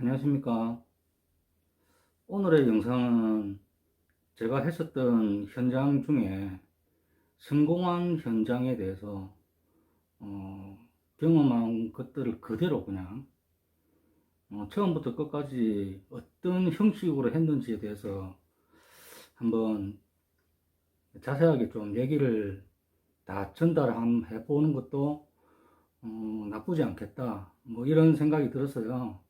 안녕하십니까. 오늘의 영상은 제가 했었던 현장 중에 성공한 현장에 대해서 경험한 것들을 그대로 그냥 처음부터 끝까지 어떤 형식으로 했는지에 대해서 한번 자세하게 좀 얘기를 다 전달해 보는 것도 나쁘지 않겠다, 뭐 이런 생각이 들었어요.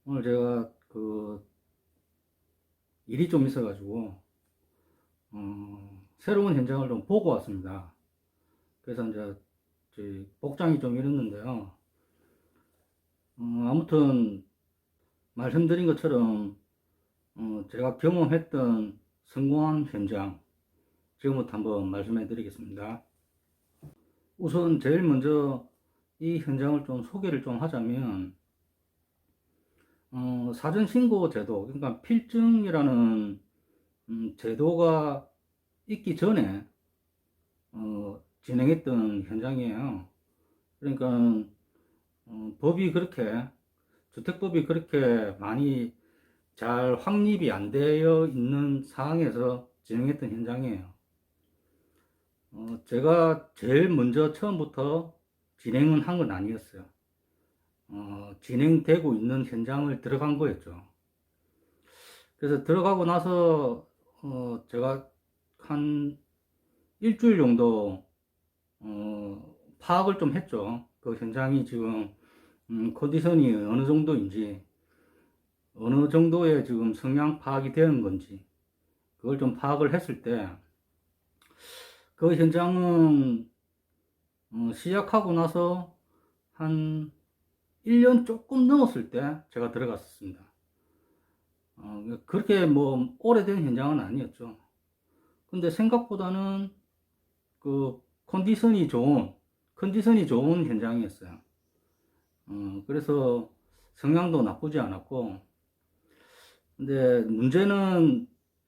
오늘 제가 일이 좀 있어가지고 새로운 현장을 좀 보고 왔습니다. 그래서 이제 복장이 좀 이랬는데요. 아무튼 말씀드린 것처럼 제가 경험했던 성공한 현장, 지금부터 한번 말씀해 드리겠습니다. 우선 제일 먼저 이 현장을 좀 소개를 좀 하자면, 사전신고 제도, 그러니까 필증이라는 제도가 있기 전에 진행했던 현장이에요. 그러니까 법이 그렇게, 주택법이 그렇게 많이 잘 확립이 안 되어 있는 상황에서 진행했던 현장이에요. 제가 제일 먼저 처음부터 진행은 한 건 아니었어요. 진행되고 있는 현장을 들어간 거였죠. 그래서 들어가고 나서 제가 한 일주일 정도 파악을 좀 했죠. 그 현장이 지금 컨디션이 어느 정도인지, 어느 정도의 지금 성향 파악이 되는 건지, 그걸 좀 파악을 했을 때, 그 현장은 시작하고 나서 한 1년 조금 넘었을 때 제가 들어갔습니다. 그렇게 뭐 오래된 현장은 아니었죠. 근데 생각보다는 그 컨디션이 좋은 현장이었어요. 그래서 성향도 나쁘지 않았고, 근데 문제는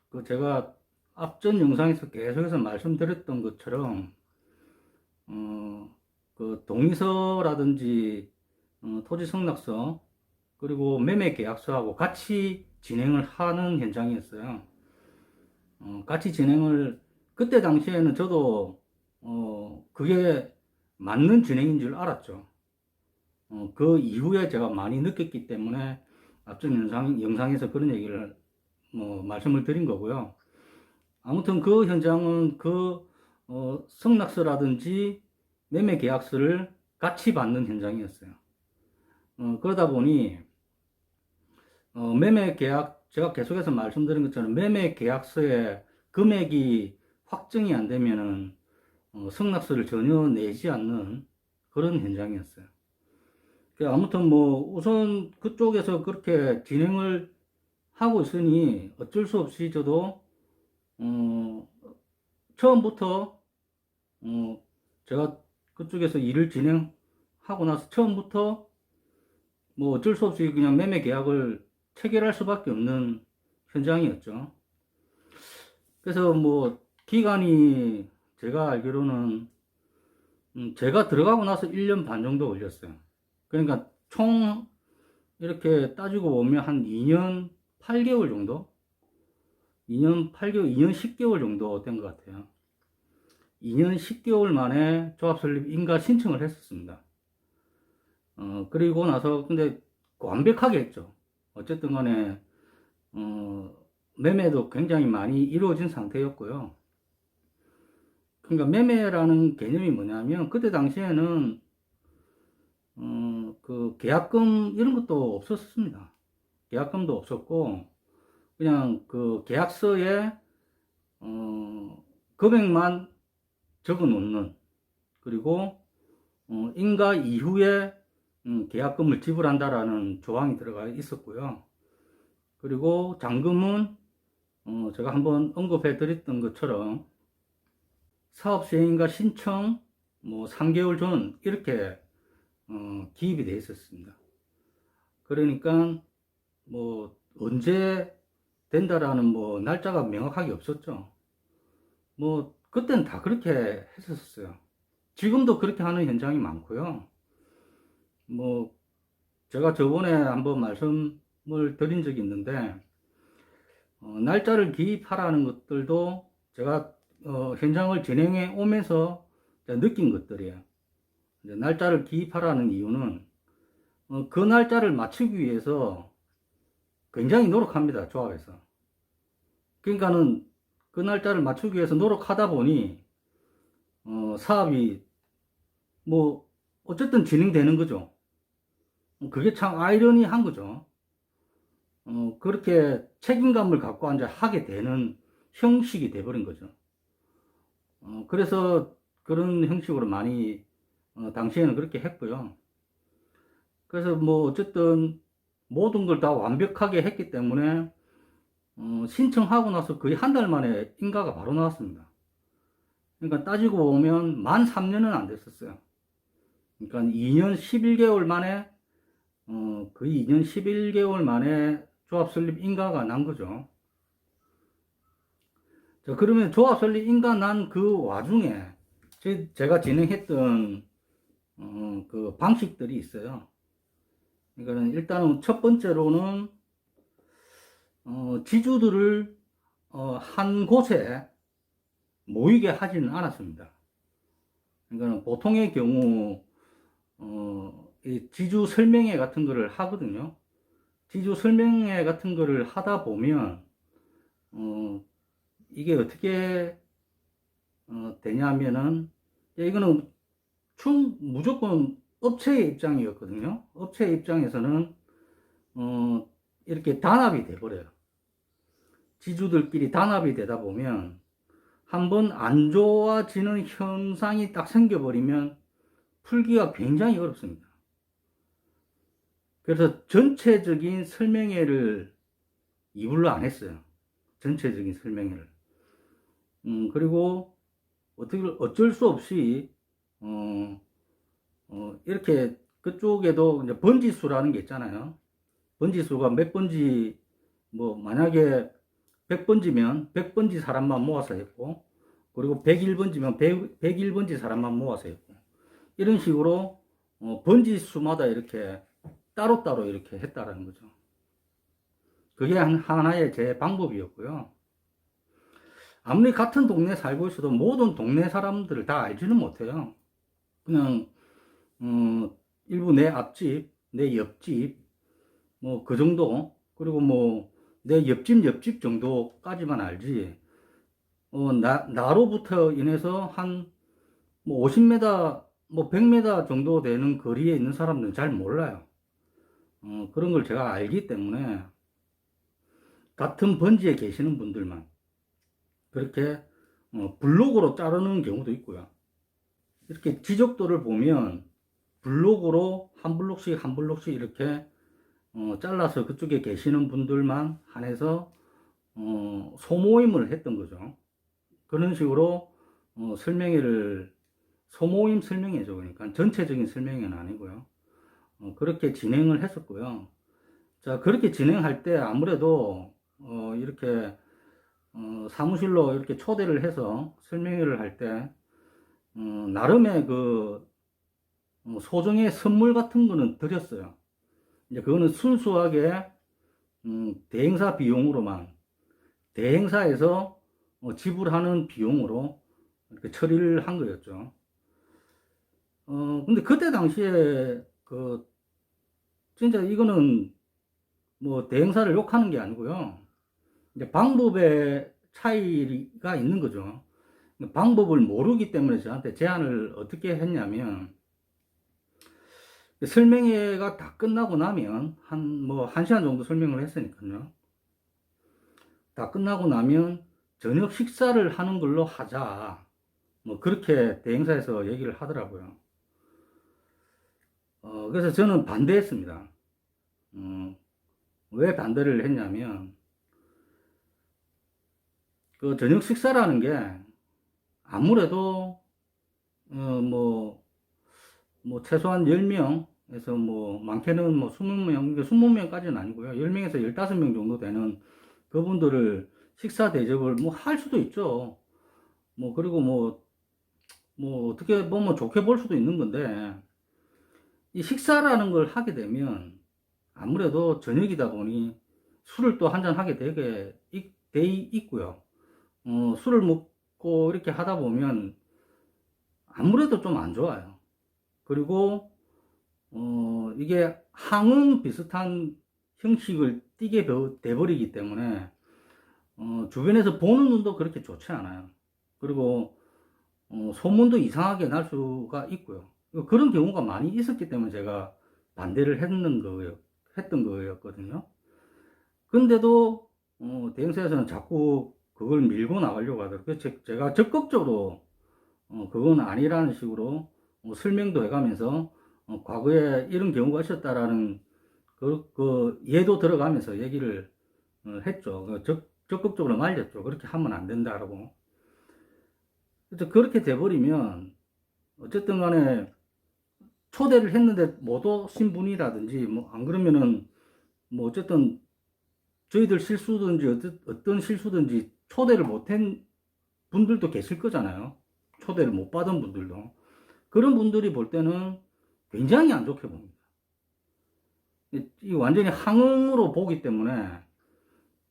그 제가 앞전 영상에서 계속해서 말씀드렸던 것처럼 그 동의서라든지 토지 승낙서, 그리고 매매 계약서하고 같이 진행을 하는 현장이었어요. 같이 진행을, 그때 당시에는 저도 그게 맞는 진행인 줄 알았죠. 그 이후에 제가 많이 느꼈기 때문에 앞전 영상에서 그런 얘기를 말씀을 드린 거고요. 아무튼 그 현장은 승낙서라든지 매매 계약서를 같이 받는 현장이었어요. 그러다 보니 매매 계약, 제가 계속해서 말씀드린 것처럼 매매 계약서에 금액이 확정이 안 되면은 승낙서를 전혀 내지 않는 그런 현장이었어요. 아무튼 뭐 우선 그쪽에서 그렇게 진행을 하고 있으니 어쩔 수 없이 저도 어, 처음부터 제가 그쪽에서 일을 진행하고 나서 처음부터 뭐 어쩔 수 없이 그냥 매매 계약을 체결할 수밖에 없는 현장이었죠. 그래서 뭐 기간이 제가 알기로는 제가 들어가고 나서 1년 반 정도 걸렸어요. 그러니까 총 이렇게 따지고 보면 한 2년 8개월 정도? 2년 8개월, 2년 10개월 정도 된 것 같아요. 2년 10개월 만에 조합설립 인가 신청을 했었습니다. 그리고 나서 근데 완벽하게 했죠. 어쨌든 간에 매매도 굉장히 많이 이루어진 상태였고요. 그러니까 매매라는 개념이 뭐냐면 그때 당시에는 그 계약금 이런 것도 없었습니다. 계약금도 없었고 그냥 그 계약서에 금액만 적어 놓는, 그리고 인가 이후에 계약금을 지불한다라는 조항이 들어가 있었고요. 그리고 잔금은 제가 한번 언급해 드렸던 것처럼 사업 시행인가 신청 뭐 3개월 전 이렇게 기입이 되어 있었습니다. 그러니까 뭐 언제 된다라는 뭐 날짜가 명확하게 없었죠. 뭐 그때는 다 그렇게 했었어요. 지금도 그렇게 하는 현장이 많고요. 뭐 제가 저번에 한번 말씀을 드린 적이 있는데, 날짜를 기입하라는 것들도 제가 현장을 진행해 오면서 느낀 것들이에요. 날짜를 기입하라는 이유는 그 날짜를 맞추기 위해서 굉장히 노력합니다. 조합에서. 그러니까는 그 날짜를 맞추기 위해서 노력하다 보니 사업이 뭐 어쨌든 진행되는 거죠. 그게 참 아이러니한 거죠. 그렇게 책임감을 갖고 앉아 하게 되는 형식이 돼버린 거죠. 그래서 그런 형식으로 많이 당시에는 그렇게 했고요. 그래서 뭐 어쨌든 모든 걸 다 완벽하게 했기 때문에 신청하고 나서 거의 한 달 만에 인가가 바로 나왔습니다. 그러니까 따지고 보면 만 3년은 안 됐었어요. 그러니까 2년 11개월 만에 거의 2년 11개월 만에 조합 설립 인가가 난 거죠. 자, 그러면 조합 설립 인가 난 그 와중에 제가 진행했던 그 방식들이 있어요. 그러니까 일단은 첫 번째로는 지주들을 한 곳에 모이게 하지는 않았습니다. 그러니까 보통의 경우 이 지주 설명회 같은 거를 하거든요. 지주 설명회 같은 거를 하다 보면 이게 어떻게 되냐면은 이거는 무조건 업체의 입장이었거든요. 업체의 입장에서는 이렇게 단합이 돼버려요. 지주들끼리 단합이 되다 보면 한번 안 좋아지는 현상이 딱 생겨버리면 풀기가 굉장히 어렵습니다. 그래서 전체적인 설명회를 이불로 안 했어요. 전체적인 설명회를. 그리고 어쩔 수 없이 이렇게 그쪽에도 이제 번지수라는 게 있잖아요. 번지수가 몇 번지, 뭐 만약에 100번지면 100번지 사람만 모아서 했고, 그리고 101번지면 101번지 사람만 모아서 했고, 이런 식으로 번지수마다 이렇게 따로따로 이렇게 했다라는 거죠. 그게 하나의 제 방법이었고요. 아무리 같은 동네에 살고 있어도 모든 동네 사람들을 다 알지는 못해요. 그냥 일부 내 앞집, 내 옆집, 뭐 그 정도, 그리고 뭐 내 옆집 정도까지만 알지. 나로부터 인해서 한 뭐 50m, 뭐 100m 정도 되는 거리에 있는 사람들은 잘 몰라요. 그런 걸 제가 알기 때문에 같은 번지에 계시는 분들만 그렇게 블록으로 자르는 경우도 있고요. 이렇게 지적도를 보면 블록으로 한 블록씩 한 블록씩 이렇게 잘라서 그쪽에 계시는 분들만 한해서 소모임을 했던 거죠. 그런 식으로 소모임 설명회죠. 그러니까 전체적인 설명회는 아니고요. 그렇게 진행을 했었고요. 자, 그렇게 진행할 때 아무래도 이렇게 사무실로 이렇게 초대를 해서 설명회를 할 때 나름의 그 소정의 선물 같은 거는 드렸어요. 이제 그거는 순수하게 대행사 비용으로만, 대행사에서 지불하는 비용으로 이렇게 처리를 한 거였죠. 근데 그때 당시에 진짜 이거는 뭐 대행사를 욕하는 게 아니고요. 이제 방법의 차이가 있는 거죠. 방법을 모르기 때문에 저한테 제안을 어떻게 했냐면, 설명회가 다 끝나고 나면 뭐 1시간 정도 설명을 했으니까요. 다 끝나고 나면 저녁 식사를 하는 걸로 하자. 뭐 그렇게 대행사에서 얘기를 하더라고요. 그래서 저는 반대했습니다. 왜 반대를 했냐면, 그 저녁 식사라는 게 아무래도 뭐 최소한 10명에서 뭐 많게는 뭐 20명, 20명까지는 아니고요. 10명에서 15명 정도 되는 그분들을 식사 대접을 뭐 할 수도 있죠. 뭐 그리고 뭐 어떻게 보면 좋게 볼 수도 있는 건데, 이 식사라는 걸 하게 되면 아무래도 저녁이다 보니 술을 또 한잔 하게 돼 있고요. 술을 먹고 이렇게 하다 보면 아무래도 좀 안 좋아요. 그리고 이게 항응 비슷한 형식을 띠게 돼버리기 때문에 주변에서 보는 눈도 그렇게 좋지 않아요. 그리고 소문도 이상하게 날 수가 있고요. 그런 경우가 많이 있었기 때문에 제가 반대를 했던 거였거든요. 근데도 대행사에서는 자꾸 그걸 밀고 나가려고 하더라고요. 제가 적극적으로 그건 아니라는 식으로 설명도 해가면서 과거에 이런 경우가 있었다라는 그 예도 들어가면서 얘기를 했죠. 적극적으로 말렸죠. 그렇게 하면 안 된다라고. 그래서 그렇게 돼버리면 어쨌든 간에 초대를 했는데 못 오신 분이라든지 뭐 안 그러면은 뭐 어쨌든 저희들 실수든지 어떤 실수든지 초대를 못한 분들도 계실 거잖아요. 초대를 못 받은 분들도. 그런 분들이 볼 때는 굉장히 안 좋게 봅니다. 이 완전히 항응으로 보기 때문에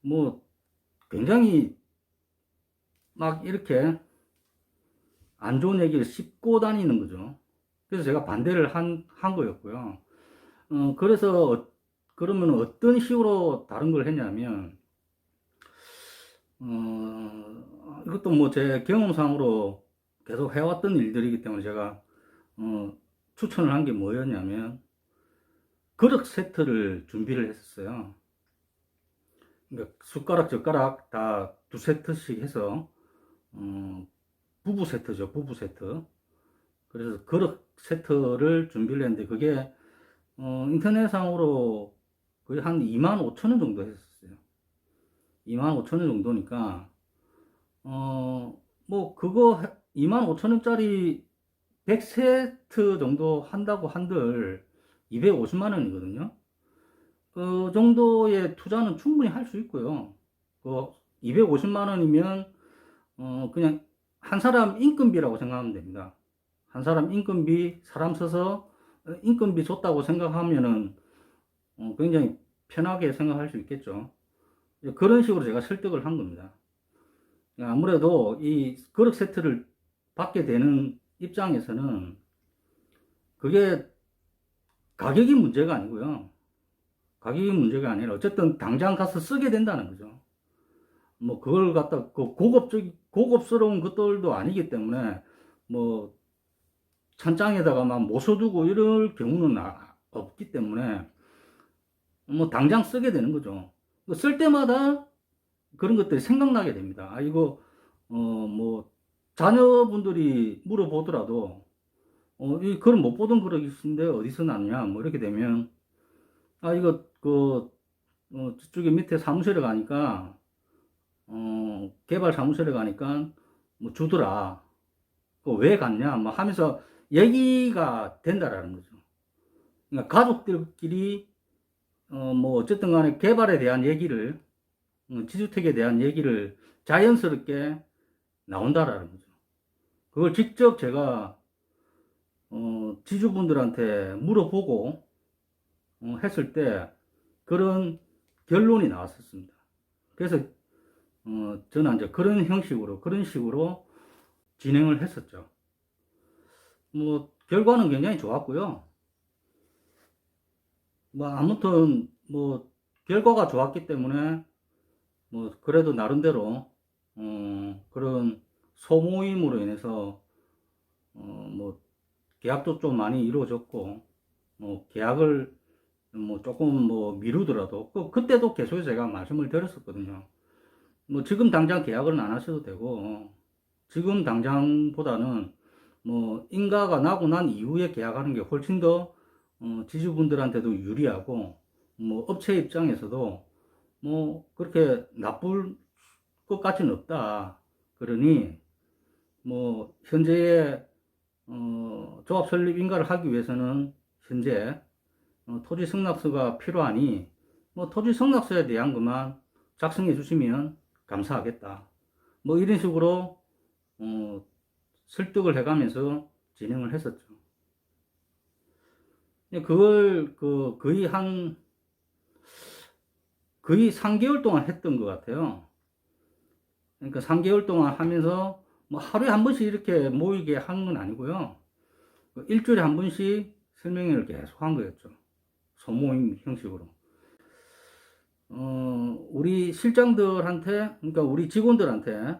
뭐 굉장히 막 이렇게 안 좋은 얘기를 씹고 다니는 거죠. 그래서 제가 반대를 한 거였고요. 그래서 그러면 어떤 식으로 다른 걸 했냐면 이것도 뭐 제 경험상으로 계속 해왔던 일들이기 때문에 제가 추천을 한 게 뭐였냐면 그릇 세트를 준비를 했었어요. 그러니까 숟가락 젓가락 다 두 세트씩 해서 부부 세트죠, 부부 세트. 그래서 그릇 세트를 준비를 했는데 그게 인터넷상으로 거의 한 25,000원 정도 했었어요. 25,000원 정도니까 뭐 그거 25,000원짜리 100세트 정도 한다고 한들 250만 원이거든요. 그 정도의 투자는 충분히 할 수 있고요. 그 250만 원이면 그냥 한 사람 인건비라고 생각하면 됩니다. 한 사람 인건비, 사람 써서 인건비 줬다고 생각하면은 굉장히 편하게 생각할 수 있겠죠. 그런 식으로 제가 설득을 한 겁니다. 아무래도 이 그릇 세트를 받게 되는 입장에서는 그게 가격이 문제가 아니고요. 가격이 문제가 아니라 어쨌든 당장 가서 쓰게 된다는 거죠. 뭐 그걸 갖다 그 고급스러운 것들도 아니기 때문에 뭐 찬장에다가 막 못 써두고 이럴 경우는 없기 때문에 뭐 당장 쓰게 되는 거죠. 쓸 때마다 그런 것들이 생각나게 됩니다. 아 이거 뭐 자녀분들이 물어보더라도 이 글은 못 보던 그릇인데 어디서 났냐 뭐 이렇게 되면 아 이거 저쪽에 밑에 사무실에 가니까 개발 사무실에 가니까 뭐 주더라. 왜 갔냐 뭐 하면서 얘기가 된다라는 거죠. 그러니까 가족들끼리 뭐 어쨌든 간에 개발에 대한 얘기를 지주택에 대한 얘기를 자연스럽게 나온다라는 거죠. 그걸 직접 제가 지주분들한테 물어보고 했을 때 그런 결론이 나왔었습니다. 그래서 저는 이제 그런 식으로 진행을 했었죠. 뭐 결과는 굉장히 좋았고요. 뭐 아무튼 뭐 결과가 좋았기 때문에 뭐 그래도 나름대로 그런 소모임으로 인해서 뭐 계약도 좀 많이 이루어졌고 뭐 계약을 뭐 조금 뭐 미루더라도 그때도 계속 제가 말씀을 드렸었거든요. 뭐 지금 당장 계약은 안 하셔도 되고 지금 당장보다는 뭐 인가가 나고 난 이후에 계약하는 게 훨씬 더 지주분들한테도 유리하고 뭐 업체 입장에서도 뭐 그렇게 나쁠 것 같지는 없다. 그러니 뭐 현재의 조합 설립 인가를 하기 위해서는 현재 토지 승낙서가 필요하니 뭐 토지 승낙서에 대한 것만 작성해 주시면 감사하겠다. 뭐 이런 식으로 설득을 해가면서 진행을 했었죠. 그걸 거의 한 거의 3개월 동안 했던 것 같아요. 그러니까 3개월 동안 하면서 뭐 하루에 한 번씩 이렇게 모이게 한 건 아니고요. 일주일에 한 번씩 설명회를 계속 한 거였죠. 소모임 형식으로. 우리 실장들한테, 그러니까 우리 직원들한테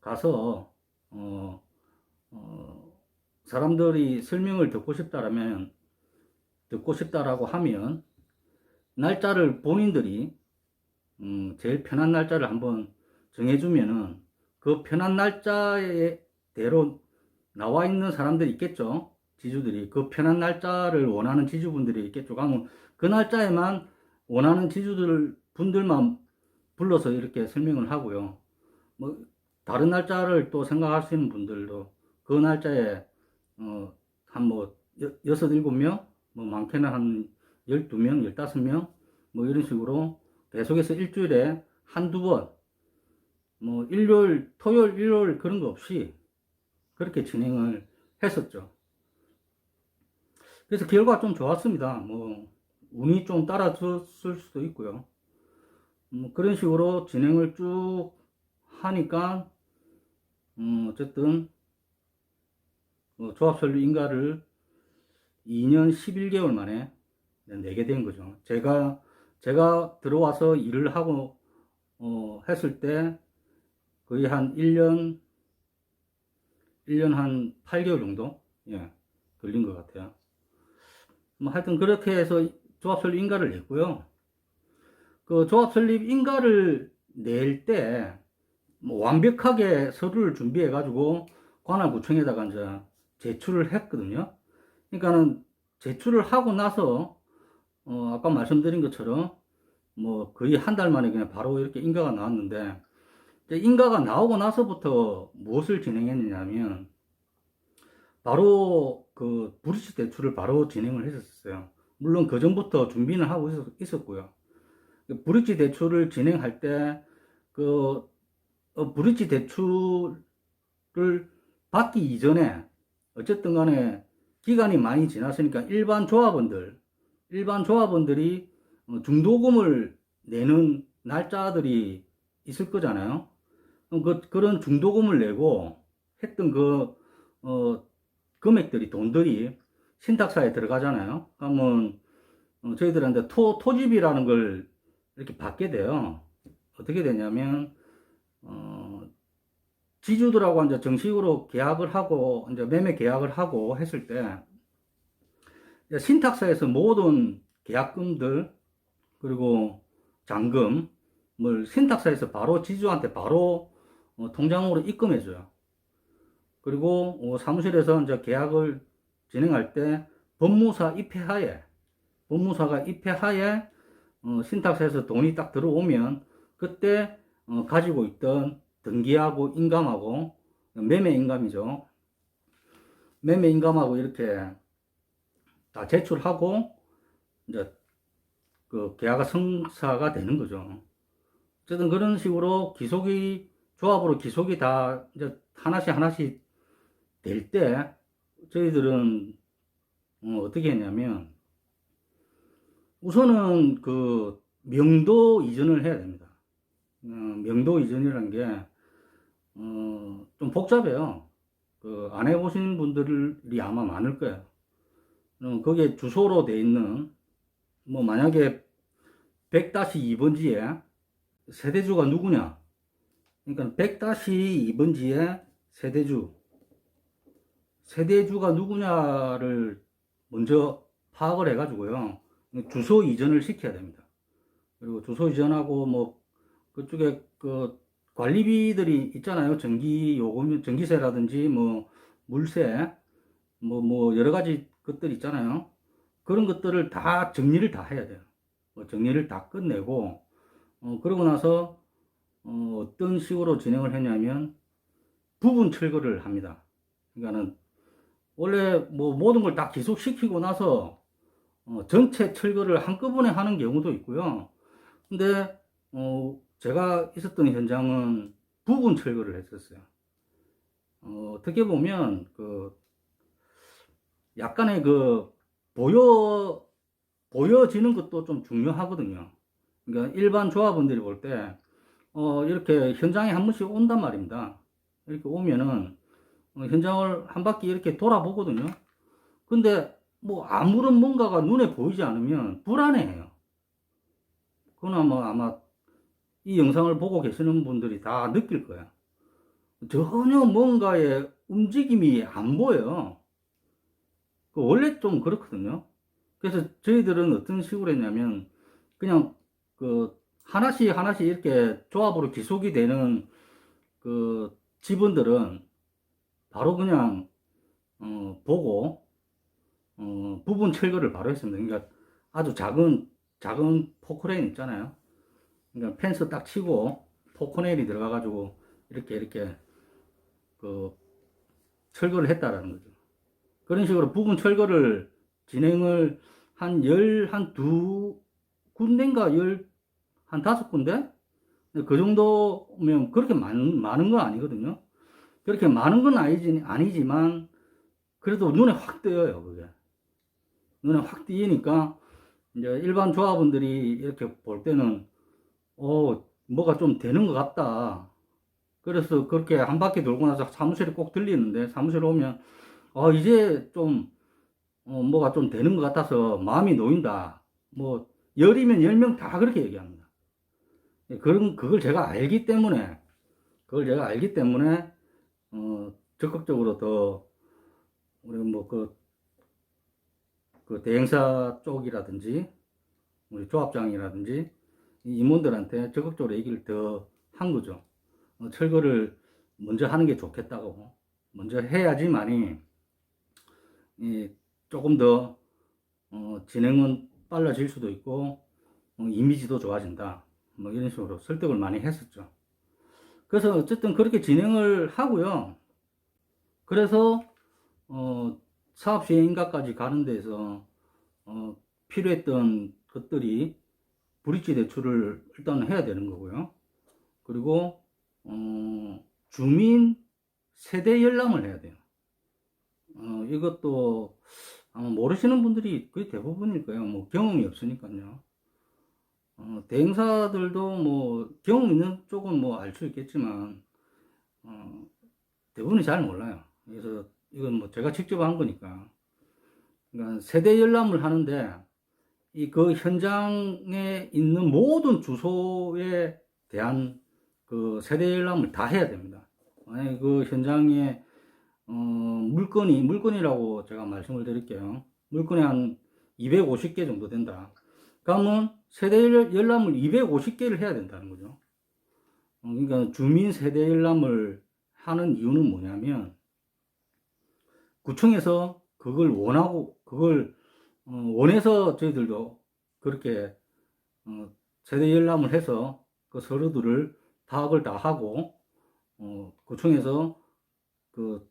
가서, 사람들이 설명을 듣고 싶다라고 하면, 날짜를 본인들이, 제일 편한 날짜를 한번 정해주면은, 그 편한 날짜대로 나와 있는 사람들이 있겠죠. 지주들이. 그 편한 날짜를 원하는 지주분들이 있겠죠. 그러면 그 날짜에만 원하는 분들만 불러서 이렇게 설명을 하고요. 뭐, 다른 날짜를 또 생각할 수 있는 분들도 그 날짜에, 한 뭐, 여섯, 일곱 명, 뭐, 많게는 한 12명, 15명, 뭐, 이런 식으로 계속해서 일주일에 한두 번, 뭐, 토요일, 일요일 그런 거 없이 그렇게 진행을 했었죠. 그래서 결과가 좀 좋았습니다. 뭐, 운이 좀 따라줬을 수도 있고요. 그런 식으로 진행을 쭉 하니까, 어쨌든, 조합설립 인가를 2년 11개월 만에 내게 된 거죠. 제가 들어와서 일을 하고, 했을 때 거의 한 1년 한 8개월 정도? 예, 걸린 것 같아요. 뭐 하여튼 그렇게 해서 조합설립 인가를 냈고요. 그 조합설립 인가를 낼 때, 뭐 완벽하게 서류를 준비해가지고 관할구청에다가 이제 제출을 했거든요. 그러니까는 제출을 하고 나서, 아까 말씀드린 것처럼 뭐 거의 한 달 만에 그냥 바로 이렇게 인가가 나왔는데, 인가가 나오고 나서부터 무엇을 진행했느냐면, 바로 그 브릿지 대출을 바로 진행을 했었어요. 물론 그 전부터 준비는 하고 있었고요. 브릿지 대출을 진행할 때, 그, 브릿지 대출을 받기 이전에, 어쨌든 간에 기간이 많이 지났으니까 일반 조합원들이 중도금을 내는 날짜들이 있을 거잖아요. 그런 중도금을 내고 했던 금액들이, 돈들이 신탁사에 들어가잖아요. 그러면 저희들한테 토집이라는 걸 이렇게 받게 돼요. 어떻게 되냐면, 지주들하고 이제 정식으로 계약을 하고, 이제 매매 계약을 하고 했을 때, 신탁사에서 모든 계약금들, 그리고 잔금을 신탁사에서 바로 지주한테 바로 통장으로 입금해줘요. 그리고 사무실에서 이제 계약을 진행할 때 법무사가 입회하에 신탁사에서 돈이 딱 들어오면 그때 가지고 있던 등기하고 인감하고 매매 인감이죠. 매매 인감하고 이렇게 다 제출하고 이제 그 계약가 성사가 되는 거죠. 어쨌든 그런 식으로 조합으로 기속이 다 이제 하나씩 될 때 저희들은 어떻게 했냐면, 우선은 그 명도 이전을 해야 됩니다. 명도 이전이라는 게 좀 복잡해요. 그 안 해보신 분들이 아마 많을 거예요. 거기에 주소로 돼 있는, 뭐 만약에 100-2번지에 세대주가 누구냐, 그러니까 100-2번지에 세대주가 누구냐를 먼저 파악을 해가지고요, 주소 이전을 시켜야 됩니다. 그리고 주소 이전하고 뭐 그쪽에 그 관리비들이 있잖아요. 전기세라든지 뭐 물세, 뭐 여러 가지 것들 있잖아요. 그런 것들을 다 정리를 다 해야 돼요. 정리를 다 끝내고, 그러고 나서 어떤 식으로 진행을 했냐면 부분 철거를 합니다. 그러니까는 원래 뭐 모든 걸 다 기속시키고 나서 전체 철거를 한꺼번에 하는 경우도 있고요. 근데 제가 있었던 현장은 부분 철거를 했었어요. 어떻게 보면 그 약간의 그 보여지는 것도 좀 중요하거든요. 그러니까 일반 조합원들이 볼 때, 이렇게 현장에 한 번씩 온단 말입니다. 이렇게 오면은, 현장을 한 바퀴 이렇게 돌아보거든요. 근데 뭐 아무런 뭔가가 눈에 보이지 않으면 불안해해요. 그건 아마 이 영상을 보고 계시는 분들이 다 느낄 거야. 전혀 뭔가의 움직임이 안 보여요. 원래 좀 그렇거든요. 그래서 저희들은 어떤 식으로 했냐면, 그냥 그 하나씩 하나씩 이렇게 조합으로 기속이 되는 그 직원들은 바로 그냥 보고 부분 철거를 바로 했습니다. 그러니까 아주 작은 포크레인 있잖아요. 그러니까 펜스 딱 치고 포크레인이 들어가가지고 이렇게 그 철거를 했다라는 거죠. 그런 식으로 부분 철거를 진행을 한 두 군데인가 한 다섯 군데? 그 정도면 그렇게 많은 건 아니거든요. 그렇게 많은 건 아니지만, 그래도 눈에 확 띄어요, 그게. 눈에 확 띄니까, 이제 일반 조합원들이 이렇게 볼 때는, 뭐가 좀 되는 것 같다. 그래서 그렇게 한 바퀴 돌고 나서 사무실에 꼭 들리는데, 사무실에 오면, 이제 좀, 뭐가 좀 되는 것 같아서 마음이 놓인다. 뭐, 열이면 10명 다 그렇게 얘기합니다. 그걸 제가 알기 때문에, 적극적으로 더, 우리 뭐, 그 대행사 쪽이라든지, 우리 조합장이라든지, 이 임원들한테 적극적으로 얘기를 더 한 거죠. 철거를 먼저 하는 게 좋겠다고. 먼저 해야지만이, 조금 더, 진행은 빨라질 수도 있고, 이미지도 좋아진다. 뭐 이런 식으로 설득을 많이 했었죠. 그래서 어쨌든 그렇게 진행을 하고요. 그래서 사업 시행인가까지 가는 데서 필요했던 것들이 브릿지 대출을 일단 해야 되는 거고요. 그리고 주민 세대 열람을 해야 돼요. 이것도 아마 모르시는 분들이 거의 대부분일 거예요. 뭐 경험이 없으니까요. 대행사들도 뭐 경험 있는 쪽은 뭐 알 수 있겠지만 대부분이 잘 몰라요. 그래서 이건 뭐 제가 직접 한 거니까. 그러니까 세대 열람을 하는데 이 그 현장에 있는 모든 주소에 대한 그 세대 열람을 다 해야 됩니다. 만약에 그 현장에 물건이라고 제가 말씀을 드릴게요. 물건이 한 250개 정도 된다. 그러면 세대 열람을 250개를 해야 된다는 거죠. 그러니까 주민 세대 열람을 하는 이유는 뭐냐면 구청에서 그걸 원해서 저희들도 그렇게 세대 열람을 해서 그 서류들을 파악을 다 하고 구청에서 그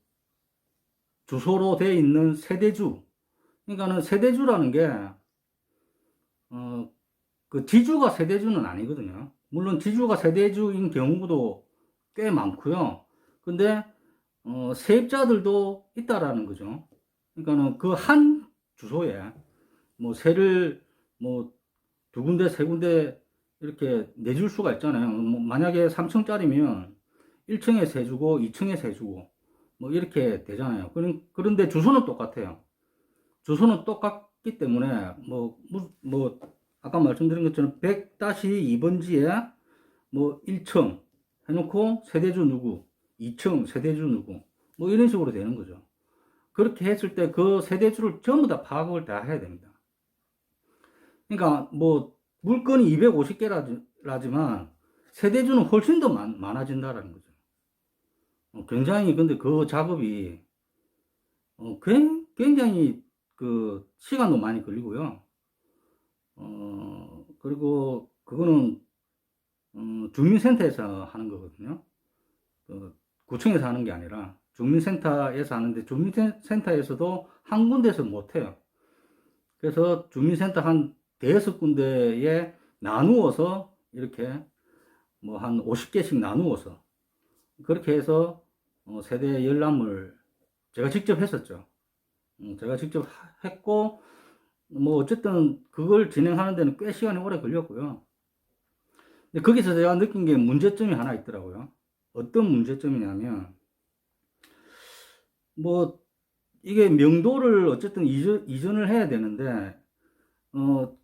주소로 되어 있는 세대주, 그러니까는 세대주라는 게 그 지주가 세대주는 아니거든요. 물론 지주가 세대주인 경우도 꽤 많고요. 근데 세입자들도 있다라는 거죠. 그러니까는 그 한 주소에 뭐 세를 뭐 두 군데 세 군데 이렇게 내줄 수가 있잖아요. 뭐 만약에 3층짜리면 1층에 세 주고 2층에 세 주고 뭐 이렇게 되잖아요. 그런데 주소는 똑같아요. 주소는 똑같기 때문에 뭐 아까 말씀드린 것처럼 100-2번지에 뭐 1층 해놓고 세대주 누구, 2층 세대주 누구, 뭐 이런 식으로 되는 거죠. 그렇게 했을 때 그 세대주를 전부 다 파악을 다 해야 됩니다. 그러니까 뭐 물건이 250개라지만 세대주는 훨씬 더 많아진다라는 거죠. 굉장히 근데 그 작업이 굉장히 그 시간도 많이 걸리고요. 그리고 그거는 주민센터에서 하는 거거든요. 구청에서 하는 게 아니라 주민센터에서 하는데 주민센터에서도 한 군데서 못 해요. 그래서 주민센터 한 대여섯 군데에 나누어서 이렇게 뭐 한 50개씩 나누어서 그렇게 해서 세대 열람을 제가 직접 했었죠. 제가 직접 했고 뭐 어쨌든 그걸 진행하는 데는 꽤 시간이 오래 걸렸고요. 근데 거기서 제가 느낀 게 문제점이 하나 있더라고요. 어떤 문제점이냐면, 뭐, 이게 명도를 어쨌든 이전을 해야 되는데,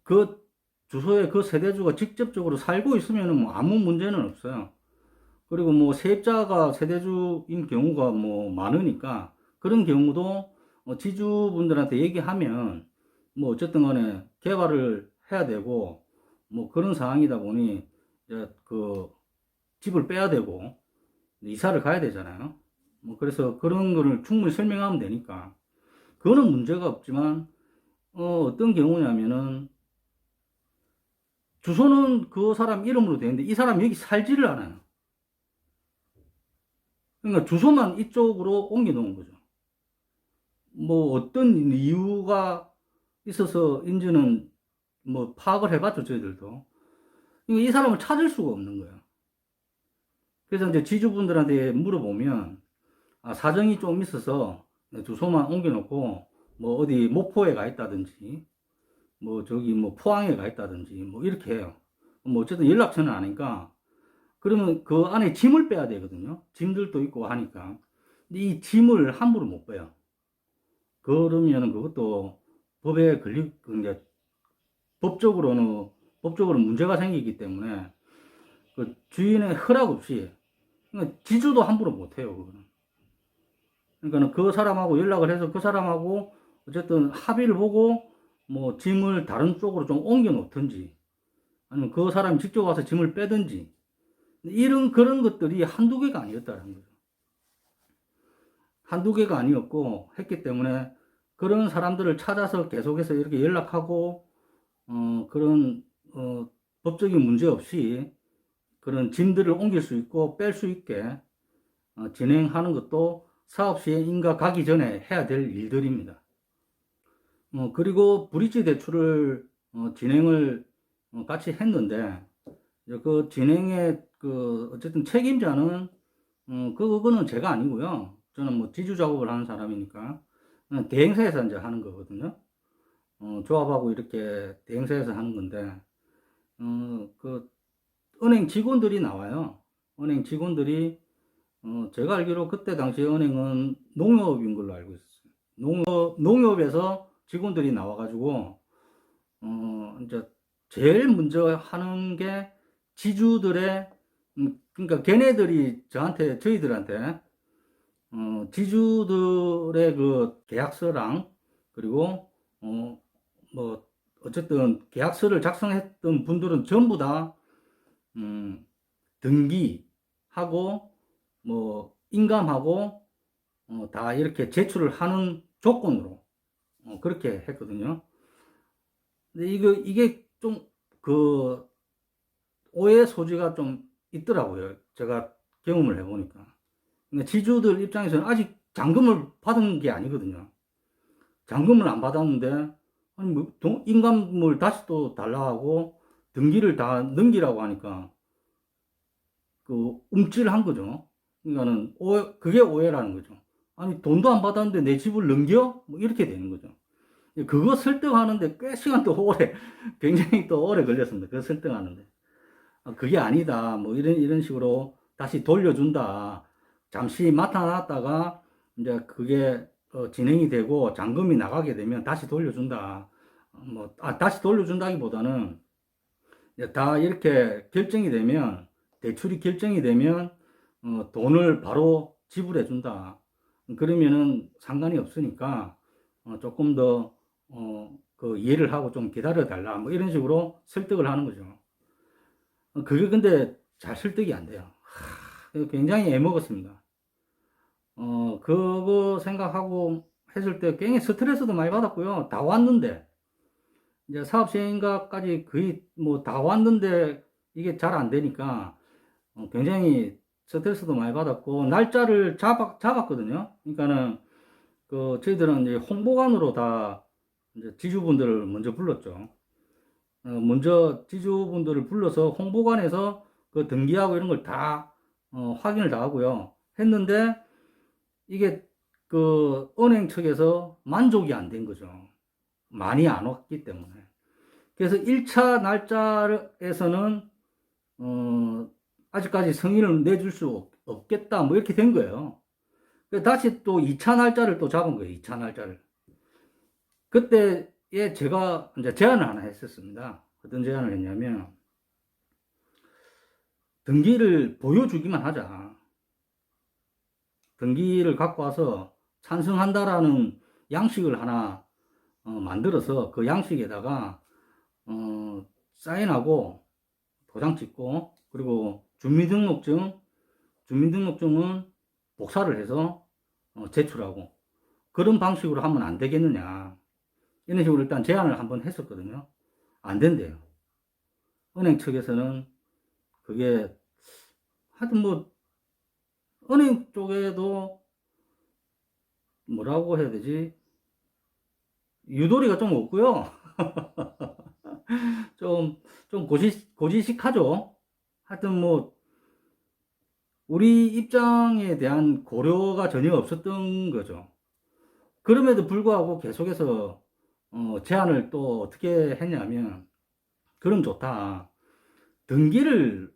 그 주소에 그 세대주가 직접적으로 살고 있으면 뭐 아무 문제는 없어요. 그리고 뭐 세입자가 세대주인 경우가 뭐 많으니까 그런 경우도 지주분들한테 얘기하면 뭐 어쨌든 간에 개발을 해야 되고 뭐 그런 상황이다 보니 이제 그 집을 빼야 되고 이사를 가야 되잖아요. 뭐 그래서 그런 거를 충분히 설명하면 되니까 그거는 문제가 없지만 어떤 경우냐면은 주소는 그 사람 이름으로 되는데 이 사람이 여기 살지를 않아요. 그러니까 주소만 이쪽으로 옮겨 놓은 거죠. 뭐 어떤 이유가 있어서인지는 뭐 파악을 해봤죠, 저희들도. 이 사람을 찾을 수가 없는 거예요. 그래서 이제 지주분들한테 물어보면 사정이 좀 있어서 주소만 옮겨놓고 뭐 어디 목포에 가 있다든지 뭐 저기 뭐 포항에 가 있다든지 뭐 이렇게 해요. 뭐 어쨌든 연락처는 아니까 그러면 그 안에 짐을 빼야 되거든요. 짐들도 있고 하니까. 근데 이 짐을 함부로 못 빼요. 그러면 그것도 법에 이제 법적으로 문제가 생기기 때문에 그 주인의 허락 없이 그러니까 지주도 함부로 못 해요. 그거는. 그러니까 그 사람하고 연락을 해서 그 사람하고 어쨌든 합의를 보고 뭐 짐을 다른 쪽으로 좀 옮겨 놓든지 아니면 그 사람이 직접 와서 짐을 빼든지 이런 그런 것들이 한두 개가 아니었다는 거죠. 한두 개가 아니었고 했기 때문에 그런 사람들을 찾아서 계속해서 이렇게 연락하고 그런 법적인 문제 없이 그런 짐들을 옮길 수 있고 뺄 수 있게 진행하는 것도 사업 시행인가 가기 전에 해야 될 일들입니다. 그리고 브릿지 대출을 진행을 같이 했는데 그 진행의 그 어쨌든 책임자는 그거는 제가 아니고요. 저는 뭐 지주 작업을 하는 사람이니까 대행사에서 이제 하는 거거든요. 조합하고 이렇게 대행사에서 하는 건데 그 은행 직원들이 나와요. 은행 직원들이 제가 알기로 그때 당시에 은행은 농협인 걸로 알고 있었어요. 농협에서 직원들이 나와가지고 이제 제일 먼저 하는 게 지주들의 그러니까 걔네들이 저희들한테 지주들의 그 계약서랑 그리고 뭐 어쨌든 계약서를 작성했던 분들은 전부 다 등기하고 뭐 인감하고 다 이렇게 제출을 하는 조건으로 그렇게 했거든요. 근데 이게 좀 그 오해 소지가 좀 있더라고요. 제가 경험을 해보니까. 그러니까 지주들 입장에서는 아직 잔금을 받은 게 아니거든요. 잔금을 안 받았는데 아니 뭐 인감을 다시 또 달라 하고 등기를 다 넘기라고 하니까 그 움찔한 거죠. 그러니까는 그게 오해라는 거죠. 아니 돈도 안 받았는데 내 집을 넘겨? 뭐 이렇게 되는 거죠. 그거 설득하는데 꽤 시간 또 오래 굉장히 또 오래 걸렸습니다. 그거 설득하는데 그게 아니다. 뭐 이런 식으로 다시 돌려준다. 잠시 맡아놨다가 이제 그게 진행이 되고 잔금이 나가게 되면 다시 돌려준다. 다시 돌려준다기보다는 다 이렇게 결정이 되면 대출이 결정이 되면 돈을 바로 지불해 준다. 그러면은 상관이 없으니까 조금 더 그 이해를 하고 좀 기다려 달라. 뭐 이런 식으로 설득을 하는 거죠. 그게 근데 잘 설득이 안 돼요. 굉장히 애먹었습니다. 그거 생각하고 했을 때 굉장히 스트레스도 많이 받았고요. 다 왔는데 이제 사업 시행인가까지 거의 뭐 다 왔는데 이게 잘 안 되니까 굉장히 스트레스도 많이 받았고 날짜를 잡았거든요. 그러니까는 그 저희들은 이제 홍보관으로 다 이제 지주분들을 먼저 불렀죠. 먼저 지주분들을 불러서 홍보관에서 그 등기하고 이런 걸 다 확인을 다 하고요. 했는데 이게 그 은행 측에서 만족이 안 된 거죠. 많이 안 왔기 때문에. 그래서 1차 날짜에서는 아직까지 승인을 내줄 수 없겠다. 뭐 이렇게 된 거예요. 다시 또 2차 날짜를 또 잡은 거예요. 2차 날짜를. 그때에 제가 이제 제안을 하나 했었습니다. 어떤 제안을 했냐면, 등기를 보여주기만 하자. 등기를 갖고 와서 찬성한다라는 양식을 하나 만들어서 그 양식에다가 사인하고 도장 찍고, 그리고 주민등록증은 복사를 해서 제출하고, 그런 방식으로 하면 안 되겠느냐, 이런 식으로 일단 제안을 한번 했었거든요. 안 된대요. 은행 측에서는 그게 하여튼 뭐 은행 쪽에도 뭐라고 해야 되지, 유도리가 좀 없고요. 좀 고지식하죠. 하여튼 뭐 우리 입장에 대한 고려가 전혀 없었던 거죠. 그럼에도 불구하고 계속해서 제안을 또 어떻게 했냐면, 그럼 좋다, 등기를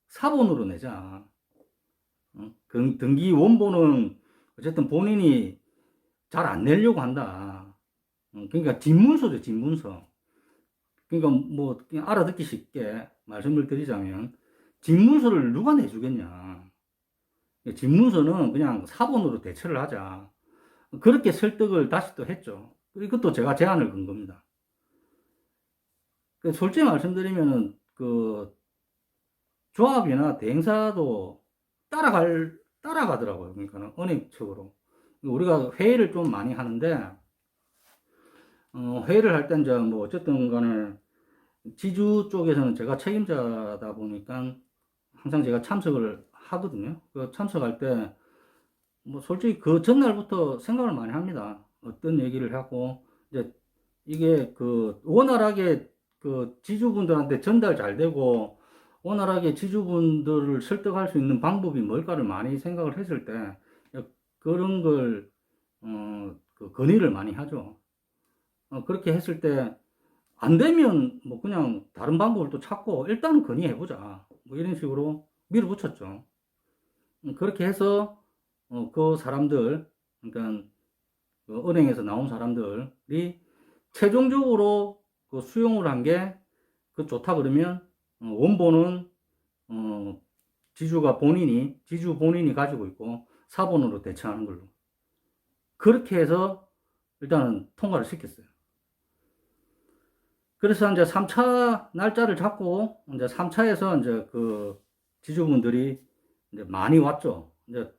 사본으로 내자. 등기 원본은 어쨌든 본인이 잘 안 내려고 한다. 그러니까 집문서죠, 집문서. 그러니까 뭐 그냥 알아듣기 쉽게 말씀을 드리자면, 집문서를 누가 내주겠냐. 집문서는 그냥 사본으로 대처를 하자. 그렇게 설득을 다시 또 했죠. 이것도 제가 제안을 건 겁니다. 솔직히 말씀드리면은 그 조합이나 대행사도 따라가더라고요. 그러니까 은행 측으로. 우리가 회의를 좀 많이 하는데, 회의를 할 땐 이제 뭐 어쨌든 간에 지주 쪽에서는 제가 책임자다 보니까 항상 제가 참석을 하거든요. 그 참석할 때 뭐 솔직히 그 전날부터 생각을 많이 합니다. 어떤 얘기를 하고, 이제 이게 그 원활하게 그 지주분들한테 전달 잘 되고, 원활하게 지주분들을 설득할 수 있는 방법이 뭘까를 많이 생각을 했을 때, 그런 걸 그 건의를 많이 하죠. 그렇게 했을 때 안 되면 뭐 그냥 다른 방법을 또 찾고 일단은 건의해보자, 뭐 이런 식으로 밀어붙였죠. 그렇게 해서 그 사람들, 그러니까 그 은행에서 나온 사람들이 최종적으로 그 수용을 한 게, 그 좋다 그러면 원본은 지주 본인이 가지고 있고 사본으로 대체하는 걸로, 그렇게 해서 일단은 통과를 시켰어요. 그래서 이제 3차 날짜를 잡고, 이제 3차에서 이제 그 지주분들이 이제 많이 왔죠. 이제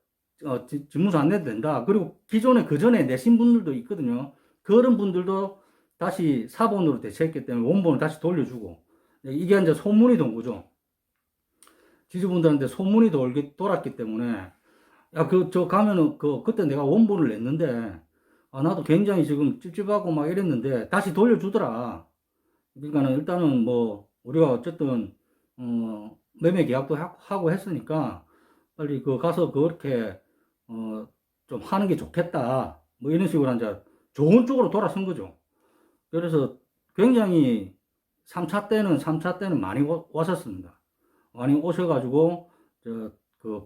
집무서 안 내도 된다. 그리고 기존에 그 전에 내신 분들도 있거든요. 그런 분들도 다시 사본으로 대체했기 때문에 원본을 다시 돌려주고, 이게 이제 소문이 돈 거죠. 지주분들한테 소문이 돌았기 때문에, 야, 저 가면은, 그때 내가 원본을 냈는데, 나도 굉장히 지금 찝찝하고 막 이랬는데, 다시 돌려주더라. 그러니까는 일단은 뭐, 우리가 어쨌든, 매매 계약도 하고 했으니까, 빨리 가서 그렇게, 좀 하는 게 좋겠다. 뭐 이런 식으로 이제 좋은 쪽으로 돌아선 거죠. 그래서 굉장히 3차 때는 많이 왔었습니다. 많이 오셔가지고,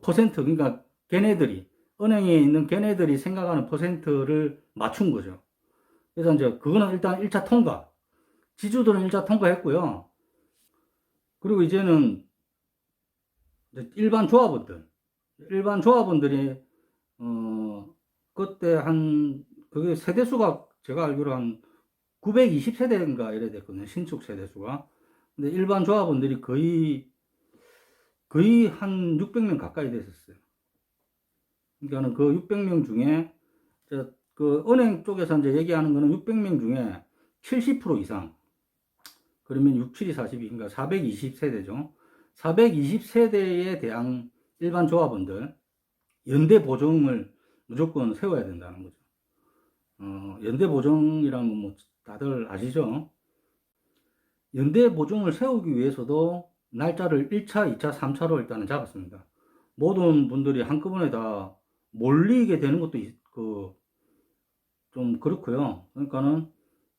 퍼센트, 그러니까 은행에 있는 걔네들이 생각하는 퍼센트를 맞춘 거죠. 그래서 이제 그거는 일단 1차 통과. 지주들은 1차 통과했고요. 그리고 이제는 이제 일반 조합원들이, 그때 그게 세대수가 제가 알기로 한 920세대인가 이래 됐거든요. 신축 세대수가. 근데 일반 조합원들이 거의 한 600명 가까이 됐었어요. 그러니까는 그 600명 중에, 그 은행 쪽에서 이제 얘기하는 거는 600명 중에 70% 이상, 그러면 6, 7이 42, 그러니까 420세대죠. 420세대에 대한 일반 조합원들, 연대 보증을 무조건 세워야 된다는 거죠. 연대 보증이라는 건 뭐 다들 아시죠? 연대 보증을 세우기 위해서도 날짜를 1차, 2차, 3차로 일단은 잡았습니다. 모든 분들이 한꺼번에 다 몰리게 되는 것도 좀 그렇고요. 그러니까는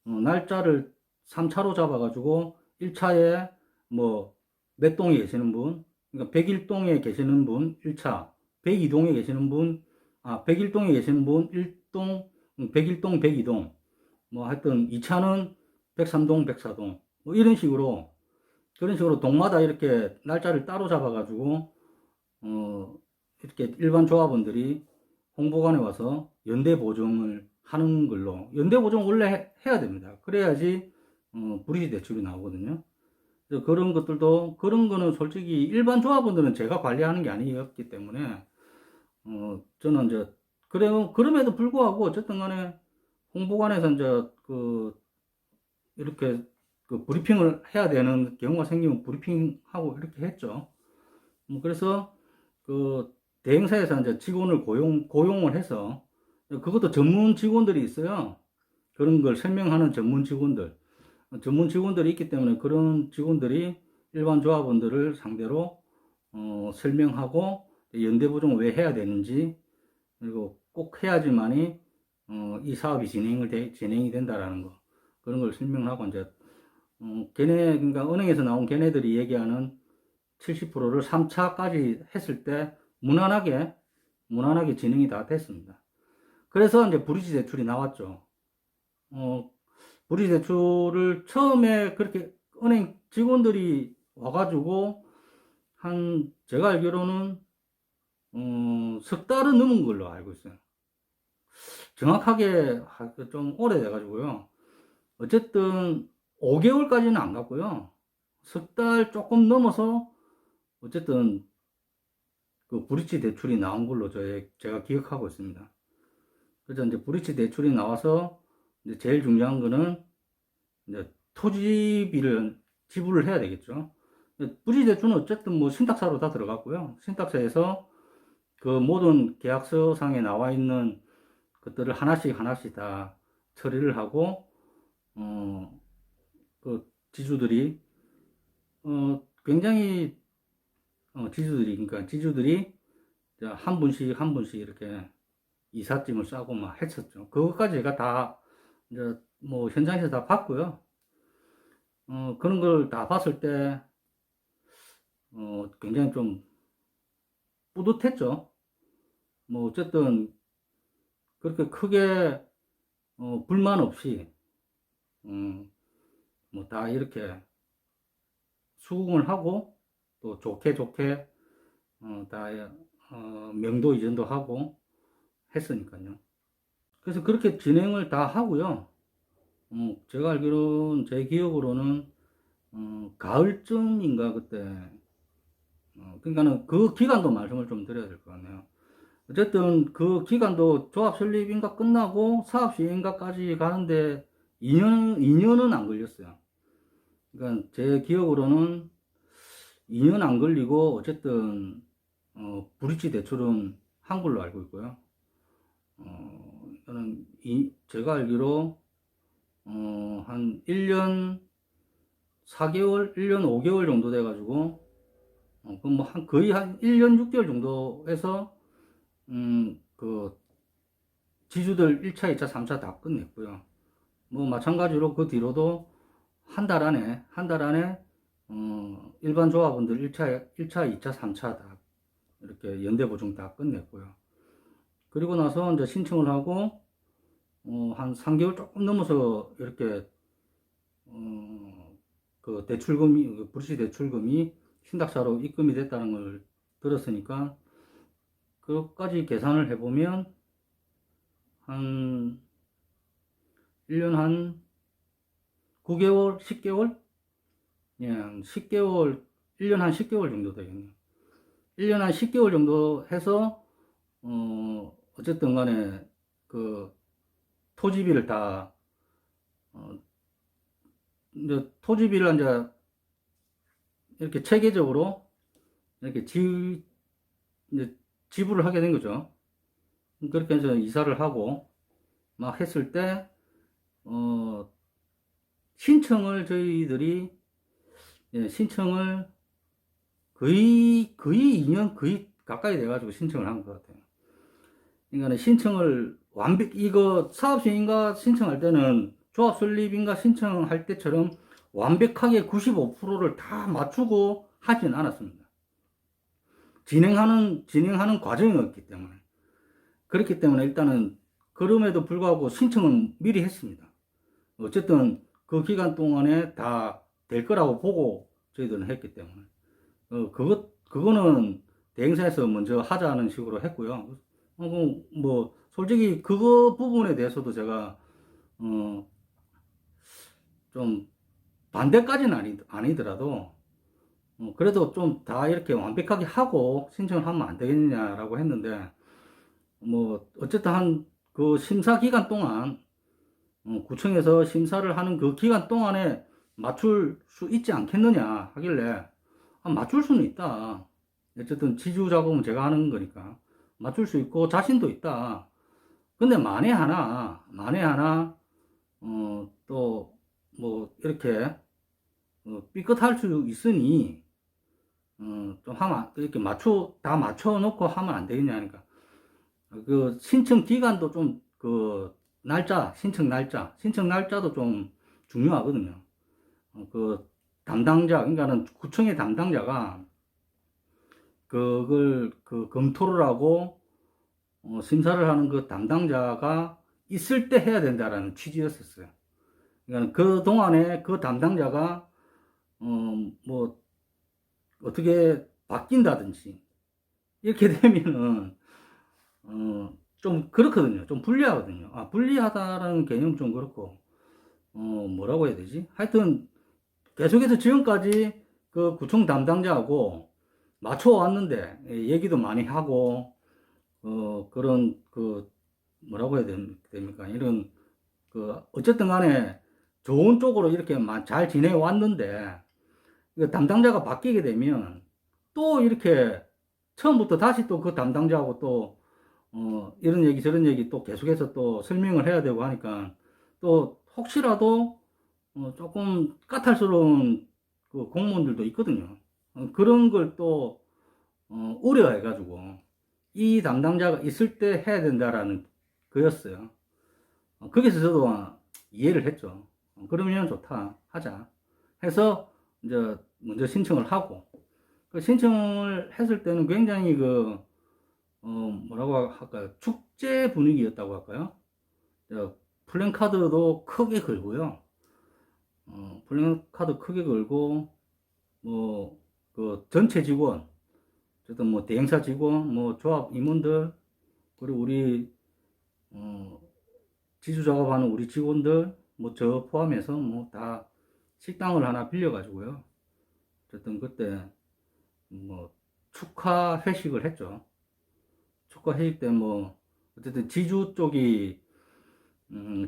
날짜를 3차로 잡아가지고 1차에 뭐 몇 동에 계시는 분, 그러니까 101동에 계시는 분 1차, 102동에 계시는 분, 101동에 계시는 분 1동, 101동, 102동, 뭐 하여튼 2차는 103동, 104동, 뭐 이런 식으로, 그런 식으로 동마다 이렇게 날짜를 따로 잡아가지고, 이렇게 일반 조합원들이 홍보관에 와서 연대 보정을 하는 걸로, 연대 보정 원래 해야 됩니다. 그래야지, 브리지 대출이 나오거든요. 그래서 그런 것들도, 그런 거는 솔직히 일반 조합원들은 제가 관리하는 게 아니었기 때문에, 저는 이제, 그럼에도 불구하고 어쨌든 간에 홍보관에서 이제 이렇게 브리핑을 해야 되는 경우가 생기면 브리핑하고 이렇게 했죠. 그래서 그 대행사에서 이제 직원을 고용을 해서 그것도 전문 직원들이 있어요. 그런 걸 설명하는 전문 직원들이 있기 때문에 그런 직원들이 일반 조합원들을 상대로 설명하고 연대 보증을 왜 해야 되는지, 그리고 꼭 해야지만이 이 사업이 진행이 된다라는 거, 그런 걸 설명하고 이제 그러니까 은행에서 나온 걔네들이 얘기하는 70%를 3차까지 했을 때 무난하게 진행이 다 됐습니다. 그래서 이제 브리지 대출이 나왔죠. 브리지 대출을 처음에 그렇게 은행 직원들이 와가지고 제가 알기로는 석 달은 넘은 걸로 알고 있어요. 정확하게 좀 오래돼가지고요. 어쨌든 5개월까지는 안 갔고요. 석 달 조금 넘어서 어쨌든 그 브릿지 대출이 나온 걸로 제가 기억하고 있습니다. 그래서 이제 브릿지 대출이 나와서 이제 제일 중요한 거는 이제 토지비를 지불을 해야 되겠죠. 브릿지 대출은 어쨌든 뭐 신탁사로 다 들어갔고요. 신탁사에서 그 모든 계약서상에 나와 있는 것들을 하나씩 다 처리를 하고, 그 지주들이 굉장히 그러니까 지주들이 한 분씩 한 분씩 이렇게 이삿짐을 싸고 막 했었죠. 그것까지 제가 다 이제 뭐 현장에서 다 봤고요. 그런 걸 다 봤을 때 굉장히 좀 뿌듯했죠. 뭐 어쨌든 그렇게 크게 불만 없이 뭐 다 이렇게 수긍을 하고 또 좋게 다 명도 이전도 하고 했으니까요. 그래서 그렇게 진행을 다 하고요. 제가 알기로는 제 기억으로는 가을쯤인가 그때 그러니까는 그 기간도 말씀을 좀 드려야 될 것 같네요. 어쨌든 그 기간도 조합 설립인가 끝나고 사업 시행인가까지 가는데 2년은 안 걸렸어요. 그러니까 제 기억으로는 2년 안 걸리고 어쨌든 브릿지 대출은 한 걸로 알고 있고요. 저는 제가 알기로 한 1년 4개월, 1년 5개월 정도 돼가지고 그럼 뭐 거의 한 1년 6개월 정도에서 그 지주들 1차, 2차, 3차 다 끝냈고요. 뭐 마찬가지로 그 뒤로도 한 달 안에 일반 조합원들 1차, 2차, 3차 다 이렇게 연대 보증 다 끝냈고요. 그리고 나서 이제 신청을 하고 한 3개월 조금 넘어서 이렇게 그 대출금이, 그 브릿지 대출금이 신탁사로 입금이 됐다는 걸 들었으니까 그것까지 계산을 해보면 한 1년 한 9개월, 10개월? 예, 10개월, 1년 한 10개월 정도 되겠네요. 1년 한 10개월 정도 해서, 어쨌든 간에 그 토지비를 다, 이제 토지비를 이제 이렇게 체계적으로 이렇게 이제 지불을 하게 된 거죠. 그렇게 해서 이사를 하고 막 했을 때, 신청을 저희들이, 예, 신청을 거의 2년 거의 가까이 돼가지고 신청을 한 것 같아요. 그러니까 신청을 이거 사업시행인가 신청할 때는 조합 설립인가 신청할 때처럼 완벽하게 95%를 다 맞추고 하진 않았습니다. 진행하는 과정이었기 때문에. 그렇기 때문에 일단은 그럼에도 불구하고 신청은 미리 했습니다. 어쨌든 그 기간 동안에 다 될 거라고 보고 저희들은 했기 때문에. 그거는 대행사에서 먼저 하자는 식으로 했고요. 솔직히 그거 부분에 대해서도 제가, 좀 반대까지는 아니더라도, 그래도 좀 다 이렇게 완벽하게 하고 신청을 하면 안 되겠냐라고 했는데, 어쨌든 그 심사 기간 동안, 구청에서 심사를 하는 그 기간 동안에 맞출 수 있지 않겠느냐 하길래, 맞출 수는 있다. 어쨌든 지주 작업은 제가 하는 거니까. 맞출 수 있고 자신도 있다. 근데 만에 하나, 또, 이렇게, 삐끗할 수 있으니, 좀 이렇게 다 맞춰놓고 하면 안 되겠냐니까. 그, 신청 기간도 좀, 신청 날짜도 좀 중요하거든요. 그, 그러니까는 구청의 담당자가, 그걸, 검토를 하고, 심사를 하는 그 담당자가 있을 때 해야 된다라는 취지였었어요. 그러니까 그 동안에 그 담당자가 어떻게 바뀐다든지 이렇게 되면은 좀 그렇거든요. 좀 불리하거든요. 불리하다라는 개념 좀 그렇고 뭐라고 해야 되지? 하여튼 계속해서 지금까지 그 구청 담당자하고 맞춰왔는데 얘기도 많이 하고 그런 뭐라고 해야 됩니까? 이런 어쨌든 간에 좋은 쪽으로 이렇게 잘 지내왔는데 담당자가 바뀌게 되면 또 이렇게 처음부터 다시 또 그 담당자하고 또 이런 얘기 저런 얘기 또 계속해서 또 설명을 해야 되고 하니까 또 혹시라도 조금 까탈스러운 그 공무원들도 있거든요. 그런 걸 또 우려해가지고 이 담당자가 있을 때 해야 된다라는 거였어요. 거기서 저도 이해를 했죠. 그러면 좋다, 하자 해서 이제 먼저 신청을 하고, 그 신청을 했을 때는 굉장히 뭐라고 할까요? 축제 분위기였다고 할까요? 플랜카드도 크게 걸고요. 플랜카드 크게 걸고, 전체 직원, 어쨌든 대행사 직원, 조합 임원들, 그리고 우리, 지주 작업하는 우리 직원들, 저 포함해서 다 식당을 하나 빌려가지고요. 어쨌든 그때 축하 회식을 했죠. 축하 회식 때 어쨌든 지주 쪽이,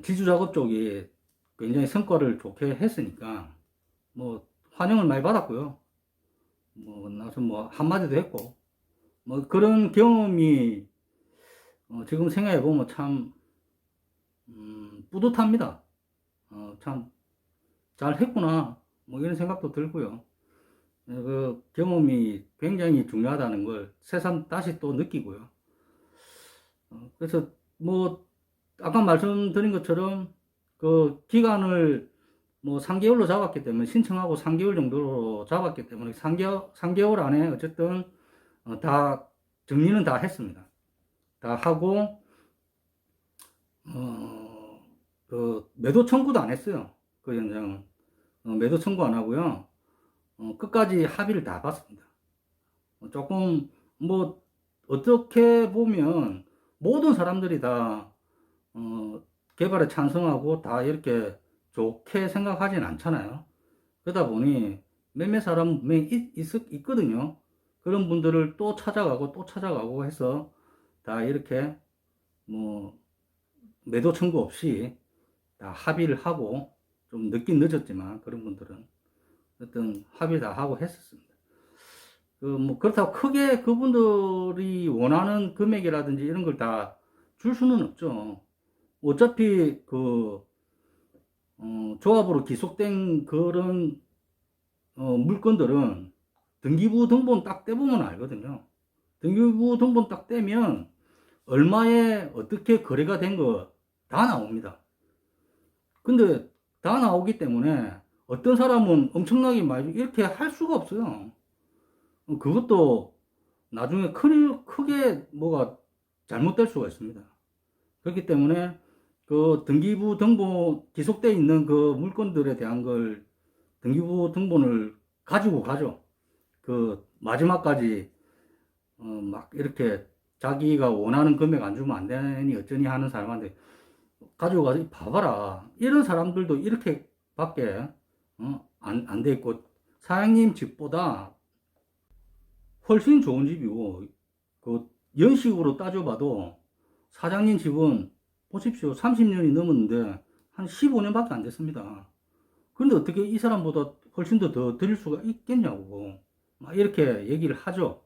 지주 작업 쪽이 굉장히 성과를 좋게 했으니까 환영을 많이 받았고요. 나서 한마디도 했고, 그런 경험이 지금 생각해보면 참 뿌듯합니다. 참 잘했구나 이런 생각도 들고요. 그 경험이 굉장히 중요하다는 걸 새삼 다시 또 느끼고요. 그래서 아까 말씀드린 것처럼 그 기간을 3개월로 잡았기 때문에, 신청하고 3개월 정도로 잡았기 때문에 3개월 안에 어쨌든 다 정리는 다 했습니다. 다 하고 매도 청구도 안 했어요. 그 현장은 매도 청구 안 하고요. 끝까지 합의를 다 봤습니다. 조금 어떻게 보면 모든 사람들이 다 개발에 찬성하고 다 이렇게 좋게 생각하진 않잖아요. 그러다 보니 몇몇 사람 분명히 있거든요. 그런 분들을 또 찾아가고 해서 다 이렇게 매도 청구 없이 다 합의를 하고, 좀 늦긴 늦었지만 그런 분들은 어떤 합의 다 하고 했었습니다. 그렇다고 크게 그분들이 원하는 금액이라든지 이런 걸 다 줄 수는 없죠. 어차피 조합으로 기속된 그런 물건들은 등기부 등본 딱 떼보면 알거든요. 등기부 등본 딱 떼면 얼마에 어떻게 거래가 된 거 다 나옵니다. 근데 다 나오기 때문에 어떤 사람은 엄청나게 많이 이렇게 할 수가 없어요. 그것도 나중에 크게 뭐가 잘못될 수가 있습니다. 그렇기 때문에 그 등기부 등본 기속되어 있는 그 물건들에 대한 걸 등기부 등본을 가지고 가죠. 그 마지막까지 막 이렇게 자기가 원하는 금액 안 주면 안 되니 어쩌니 하는 사람한테 가지고 가서 봐봐라. 이런 사람들도 이렇게밖에 안 돼 있고 사장님 집보다 훨씬 좋은 집이고 그 연식으로 따져봐도 사장님 집은 보십시오. 30년이 넘었는데 한 15년밖에 안 됐습니다. 그런데 어떻게 이 사람보다 훨씬 더 드릴 수가 있겠냐고 막 이렇게 얘기를 하죠.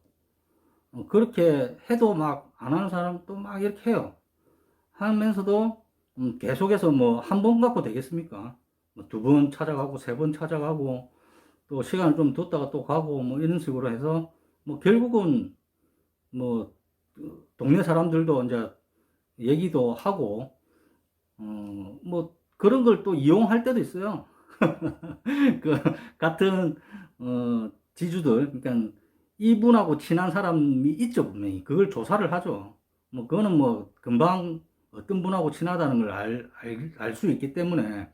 그렇게 해도 막 안 하는 사람도 막 이렇게 해요. 하면서도 계속해서 뭐 한 번 갖고 되겠습니까? 뭐 두 번 찾아가고 세 번 찾아가고 또 시간을 좀 뒀다가 또 가고 뭐 이런 식으로 해서 뭐 결국은 뭐 동네 사람들도 이제 얘기도 하고 뭐 그런 걸 또 이용할 때도 있어요. 그 같은 지주들 그러니까 이분하고 친한 사람이 있죠 분명히 그걸 조사를 하죠. 뭐 그거는 뭐 금방 어떤 분하고 친하다는 걸 알 수 있기 때문에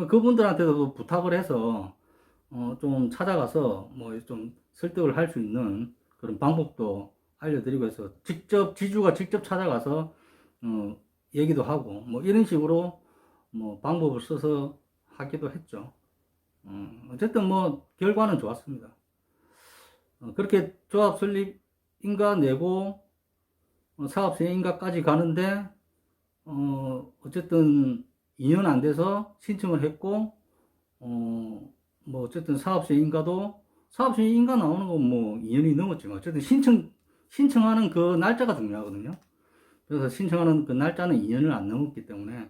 그분들한테도 부탁을 해서 좀 찾아가서 뭐 좀 설득을 할 수 있는 그런 방법도 알려드리고 해서 직접 지주가 직접 찾아가서 얘기도 하고 뭐 이런 식으로 뭐 방법을 써서 하기도 했죠. 어쨌든 뭐 결과는 좋았습니다. 그렇게 조합 설립 인가 내고 사업 시행 인가까지 가는데 어쨌든 2년 안 돼서 신청을 했고 뭐 어쨌든 사업 시행 인가도 사업 시행 인가 나오는 건 뭐 2년이 넘었지만 어쨌든 신청하는 그 날짜가 중요하거든요. 그래서 신청하는 그 날짜는 2년을 안 넘었기 때문에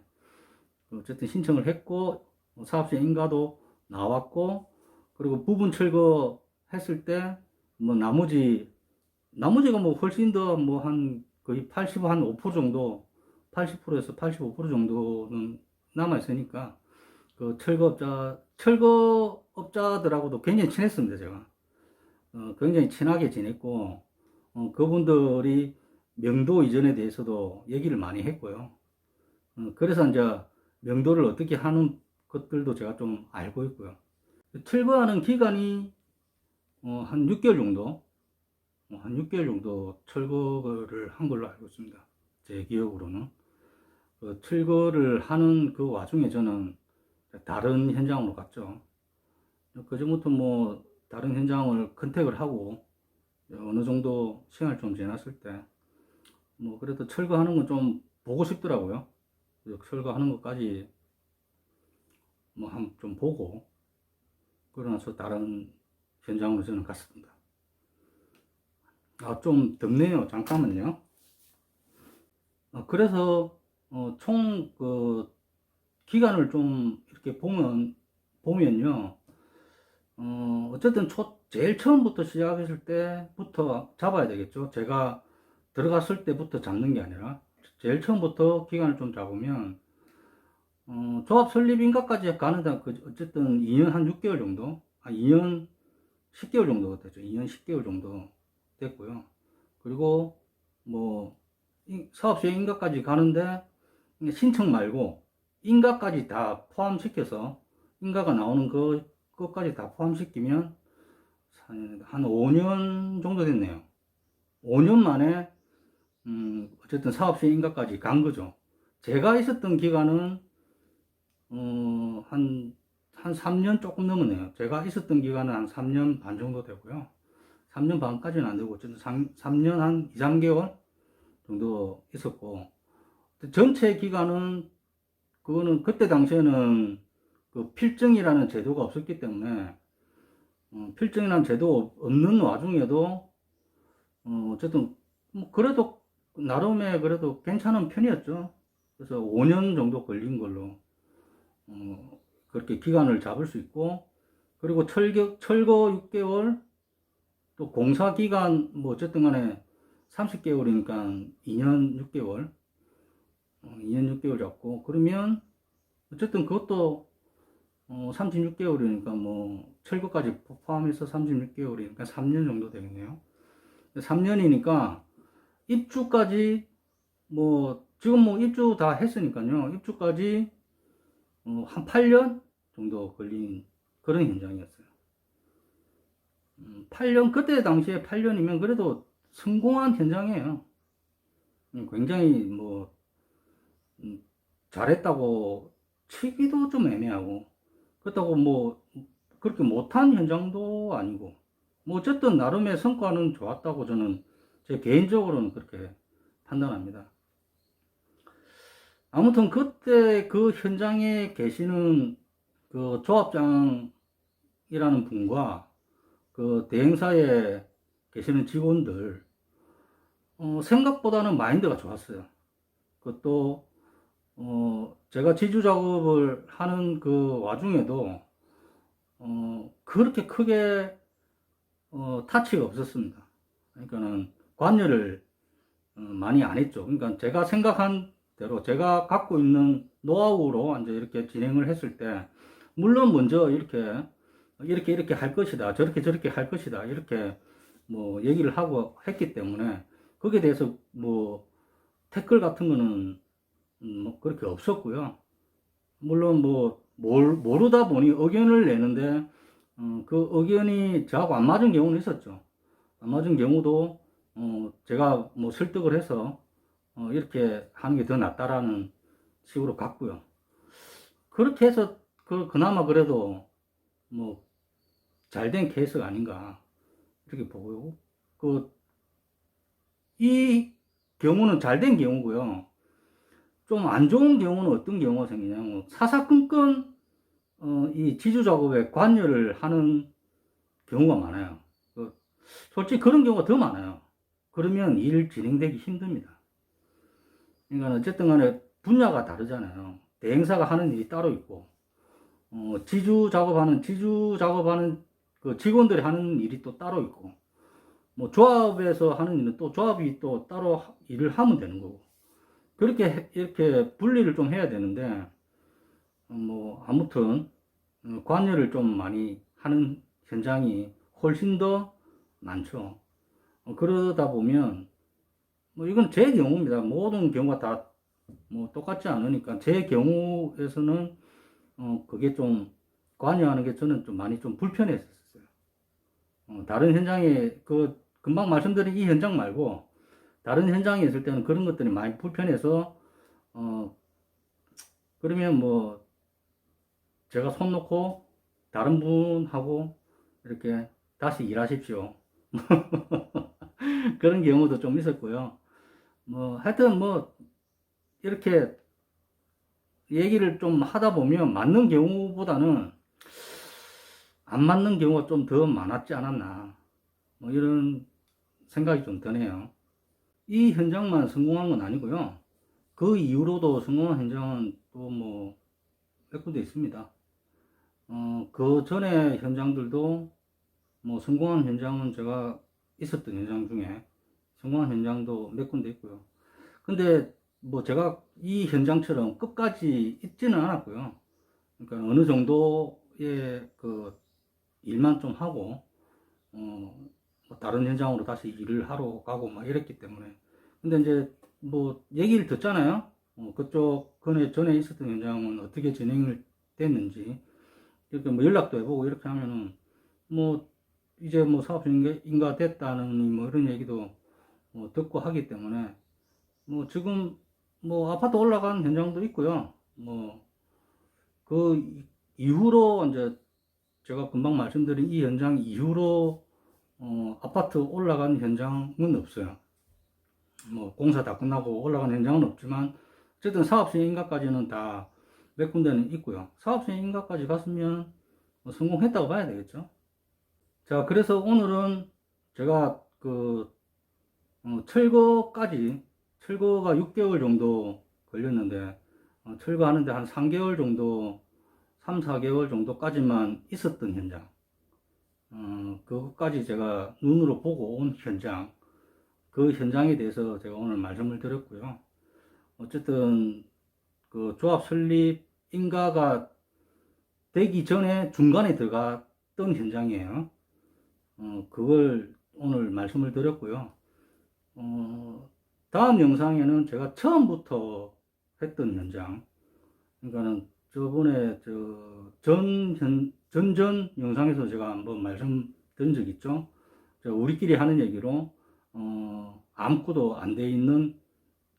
어쨌든 신청을 했고 사업 시행 인가도 나왔고 그리고 부분 철거했을 때 뭐 나머지가 뭐 훨씬 더 뭐 한 거의 80, 한 5% 정도 80%에서 85% 정도는 남아 있으니까 그 철거업자들하고도 굉장히 친했습니다, 제가. 굉장히 친하게 지냈고, 그분들이 명도 이전에 대해서도 얘기를 많이 했고요. 그래서 이제 명도를 어떻게 하는 것들도 제가 좀 알고 있고요. 철거하는 기간이 한 6개월 정도, 한 6개월 정도 철거를 한 걸로 알고 있습니다. 제 기억으로는. 철거를 하는 그 와중에 저는 다른 현장으로 갔죠. 그전부터 뭐 다른 현장을 컨택을 하고 어느 정도 시간을 좀 지났을 때 뭐 그래도 철거하는 건 좀 보고 싶더라고요. 철거하는 것까지 뭐 한 좀 보고 그러나서 다른 현장으로 저는 갔습니다. 좀 덥네요. 잠깐만요. 그래서 총 그 기간을 좀 이렇게 보면요. 어쨌든 제일 처음부터 시작했을 때부터 잡아야 되겠죠. 제가 들어갔을 때부터 잡는 게 아니라, 제일 처음부터 기간을 좀 잡으면, 조합 설립인가까지 가는데, 어쨌든 2년 한 6개월 정도? 2년 10개월 정도 됐죠. 2년 10개월 정도 됐고요. 그리고, 뭐, 사업 시행 인가까지 가는데, 신청 말고, 인가까지 다 포함시켜서, 인가가 나오는 것까지 다 포함시키면, 한 5년 정도 됐네요. 5년 만에 어쨌든 사업 시행인가까지 간 거죠. 제가 있었던 기간은 한 3년 조금 넘었네요. 제가 있었던 기간은 한 3년 반 정도 되고요. 3년 반까지는 안 되고 어쨌든 3년 한 2, 3개월 정도 있었고 전체 기간은 그거는 그때 당시에는 그 필증이라는 제도가 없었기 때문에 필증이라는 제도 없는 와중에도 어쨌든 뭐 그래도 나름의 그래도 괜찮은 편이었죠. 그래서 5년 정도 걸린 걸로 그렇게 기간을 잡을 수 있고 그리고 철거 6개월 또 공사 기간 뭐 어쨌든 간에 30개월이니까 2년 6개월 2년 6개월 잡고 그러면 어쨌든 그것도 36개월이니까 뭐 철거까지 포함해서 36개월이니까 3년 정도 되겠네요. 3년이니까 입주까지 뭐 지금 뭐 입주 다 했으니까요. 입주까지 한 8년 정도 걸린 그런 현장이었어요. 8년, 그때 당시에 8년이면 그래도 성공한 현장이에요. 굉장히 뭐 잘했다고 치기도 좀 애매하고, 그렇다고 뭐 그렇게 못한 현장도 아니고, 뭐 어쨌든 나름의 성과는 좋았다고 저는 제 개인적으로는 그렇게 판단합니다. 아무튼 그때 그 현장에 계시는 그 조합장이라는 분과 그 대행사에 계시는 직원들, 생각보다는 마인드가 좋았어요. 그것도 제가 지주 작업을 하는 그 와중에도 그렇게 크게 타치가 없었습니다. 그러니까는 관여를 많이 안 했죠. 그러니까 제가 생각한 대로 제가 갖고 있는 노하우로 이제 이렇게 진행을 했을 때, 물론 먼저 이렇게 할 것이다, 저렇게 할 것이다, 이렇게 뭐 얘기를 하고 했기 때문에 거기에 대해서 뭐 태클 같은 거는 뭐 그렇게 없었고요. 물론 뭐 모르다 보니 의견을 내는데 그 의견이 저하고 안 맞은 경우는 있었죠. 안 맞은 경우도 제가 뭐 설득을 해서 이렇게 하는 게 더 낫다라는 식으로 갔고요. 그렇게 해서 그나마 그래도 뭐 잘된 케이스가 아닌가 이렇게 보고, 이 경우는 잘된 경우고요. 좀 안 좋은 경우는 어떤 경우가 생기냐면, 사사건건 이 지주 작업에 관여를 하는 경우가 많아요. 솔직히 그런 경우가 더 많아요. 그러면 일 진행되기 힘듭니다. 그러니까 어쨌든 간에 분야가 다르잖아요. 대행사가 하는 일이 따로 있고, 지주 작업하는 그 직원들이 하는 일이 또 따로 있고, 뭐 조합에서 하는 일은 또 조합이 또 따로 일을 하면 되는 거고, 그렇게 이렇게 분리를 좀 해야 되는데, 뭐 아무튼 관여를 좀 많이 하는 현장이 훨씬 더 많죠. 그러다 보면 뭐 이건 제 경우입니다. 모든 경우가 다 뭐 똑같지 않으니까 제 경우에서는 그게 좀 관여하는 게 저는 좀 많이 좀 불편했었어요. 다른 현장에 그 금방 말씀드린 이 현장 말고 다른 현장에 있을 때는 그런 것들이 많이 불편해서 그러면 뭐 제가 손 놓고 다른 분하고 이렇게 다시 일하십시오. 그런 경우도 좀 있었고요. 뭐 하여튼 뭐 이렇게 얘기를 좀 하다 보면 맞는 경우보다는 안 맞는 경우가 좀 더 많았지 않았나, 뭐 이런 생각이 좀 드네요. 이 현장만 성공한 건 아니고요. 그 이후로도 성공한 현장은 또 뭐 몇 군데 있습니다. 그 전에 현장들도 뭐 성공한 현장은 제가 있었던 현장 중에 성공한 현장도 몇 군데 있고요. 근데 뭐 제가 이 현장처럼 끝까지 있지는 않았고요. 그러니까 어느 정도의 그 일만 좀 하고 뭐 다른 현장으로 다시 일을 하러 가고 막 이랬기 때문에. 근데 이제 뭐 얘기를 듣잖아요. 그쪽 전에 있었던 현장은 어떻게 진행을 됐는지 이렇게 뭐 연락도 해보고 이렇게 하면은 뭐 이제 뭐 사업 인가 됐다는 뭐 이런 얘기도 뭐 듣고 하기 때문에 뭐 지금 뭐 아파트 올라간 현장도 있고요. 뭐 그 이후로 이제 제가 금방 말씀드린 이 현장 이후로 아파트 올라간 현장은 없어요. 뭐 공사 다 끝나고 올라간 현장은 없지만 어쨌든 사업 시행인가까지는 다 몇 군데는 있고요. 사업 시행인가까지 갔으면 뭐 성공했다고 봐야 되겠죠. 자, 그래서 오늘은 제가 그 철거가 6개월 정도 걸렸는데 철거하는데 한 3개월 정도, 3, 4개월 정도까지만 있었던 현장, 그것까지 제가 눈으로 보고 온 현장, 그 현장에 대해서 제가 오늘 말씀을 드렸고요. 어쨌든 그 조합 설립 인가가 되기 전에 중간에 들어갔던 현장이에요. 그걸 오늘 말씀을 드렸고요. 다음 영상에는 제가 처음부터 했던 현장, 그러니까는 저번에 전전 영상에서 제가 한번 말씀드린 적 있죠. 우리끼리 하는 얘기로, 아무것도 안 돼 있는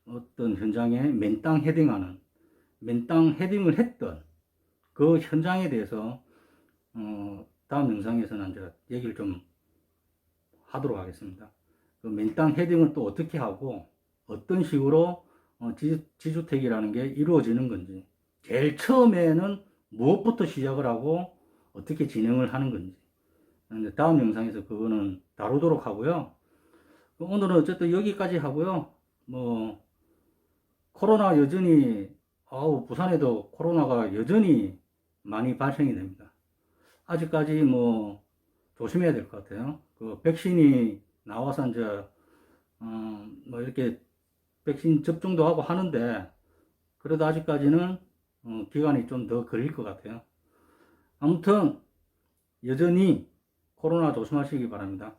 어떤 현장에 맨땅 헤딩하는, 맨땅 헤딩을 했던 그 현장에 대해서, 다음 영상에서는 이제 얘기를 좀 하도록 하겠습니다. 그 맨땅 헤딩을 또 어떻게 하고, 어떤 식으로 지주택이라는 게 이루어지는 건지, 제일 처음에는 무엇부터 시작을 하고 어떻게 진행을 하는 건지, 다음 영상에서 그거는 다루도록 하고요. 오늘은 어쨌든 여기까지 하고요. 뭐 코로나 여전히, 부산에도 코로나가 여전히 많이 발생이 됩니다. 아직까지 뭐 조심해야 될 것 같아요. 그 백신이 나와서 이제 뭐 이렇게 백신 접종도 하고 하는데, 그래도 아직까지는 기간이 좀 더 걸릴 것 같아요. 아무튼 여전히 코로나 조심하시기 바랍니다.